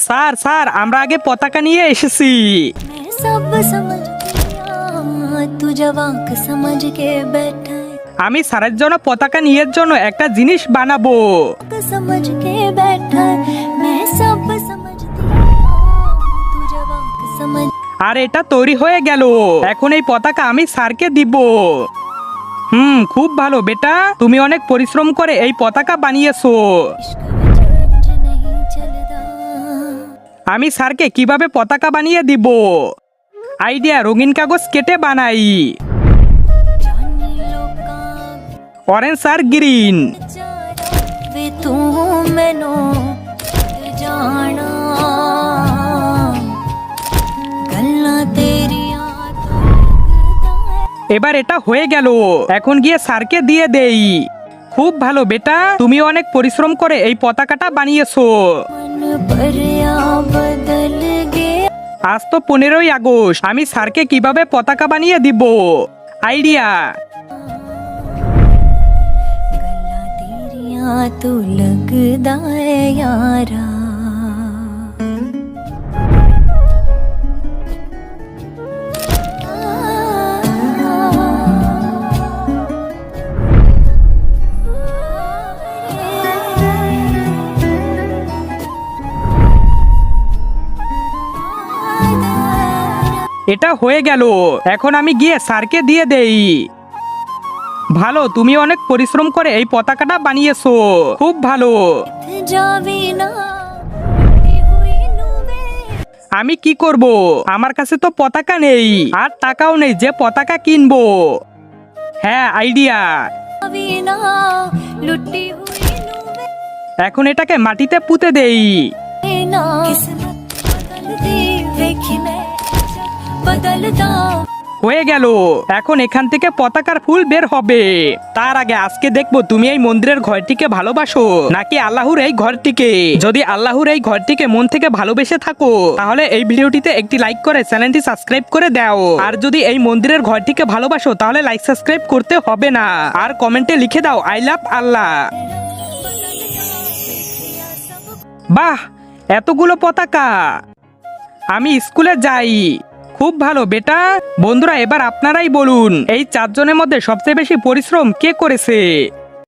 Sir sir আমরা আগে পতাকা নিয়ে এসেছি। मैं सब समझ गया, तू जवाक समझ के बैठा है, আমি স্যারের জন্য পতাকা নিয়ে জন্য একটা জিনিস বানাবো। समझ के बैठा है, मैं सब समझ दिया, तू जवाक समझ আর এটা তৈরি হয়ে গেল। এখন এই পতাকা আমি স্যারকে দিব। খুব ভালো বেটা, তুমি অনেক পরিশ্রম করে এই পতাকা বানিয়েছো। इश्क में चैन नहीं चलदा, আমি স্যারকে কিভাবে পতাকা বানিয়ে দিব? আইডিয়া, রঙিন কাগজ কেটে বানাই। जानी लोका অরেঞ্জ আর গ্রিন। बेचारा वे तू मैनू जाना, गल्लां तेरियां तो लगदा है, এবার এটা হয়ে গেল। এখন গিয়ে স্যারকে দিয়ে দেই। খুব ভালো বেটা, তুমি অনেক পরিশ্রম করে এই পতাকাটা বানিয়েছো। मन परया बदल गया, আজ তো 15ই আগস্ট, আমি স্যারকে কিভাবে পতাকা বানিয়ে দিব? আইডিয়া, गल्लां तेरियां तो लगदा है यारा। এটা হয়ে গেল। এখন আমি গিয়ে স্যারকে দিয়ে দেই। ভালো, তুমি অনেক পরিশ্রম করে এই পতাকাটা বানিয়েছো। খুব ভালো। जावी ना हुई नुवे, আমি কি করব? আমার কাছে তো পতাকা নেই আর টাকাও নেই যে পতাকা কিনবো। হ্যাঁ, আইডিয়া। जावी ना लुटी हुई नुवे এখন এটাকে মাটিতে পুঁতে দেই। ना, किस्मत बदलती वेखी मैं बदलदा, হয়ে গেল। এখন এখান থেকে পতাকার ফুল বের হবে। তার আগে আজকে দেখবো তুমি এই মন্দিরের ঘরটিকে ভালোবাসো নাকি আল্লাহর এই ঘরটিকে। যদি আল্লাহর এই ঘরটিকে মন থেকে ভালোবেসে থাকো তাহলে এই ভিডিওটিতে একটি লাইক করে চ্যানেলটি সাবস্ক্রাইব করে দাও। আর যদি এই মন্দিরের ঘরটিকে ভালোবাসো তাহলে লাইক সাবস্ক্রাইব করতে হবে না, আর কমেন্টে লিখে দাও আই লাভ আল্লাহ। বাহ, এতগুলো পতাকা। আমি স্কুলে যাই। খুব ভালো বেটা। বন্ধুরা, এবার আপনারাই বলুন এই 4 জনের মধ্যে সবচেয়ে বেশি পরিশ্রম কে করেছে?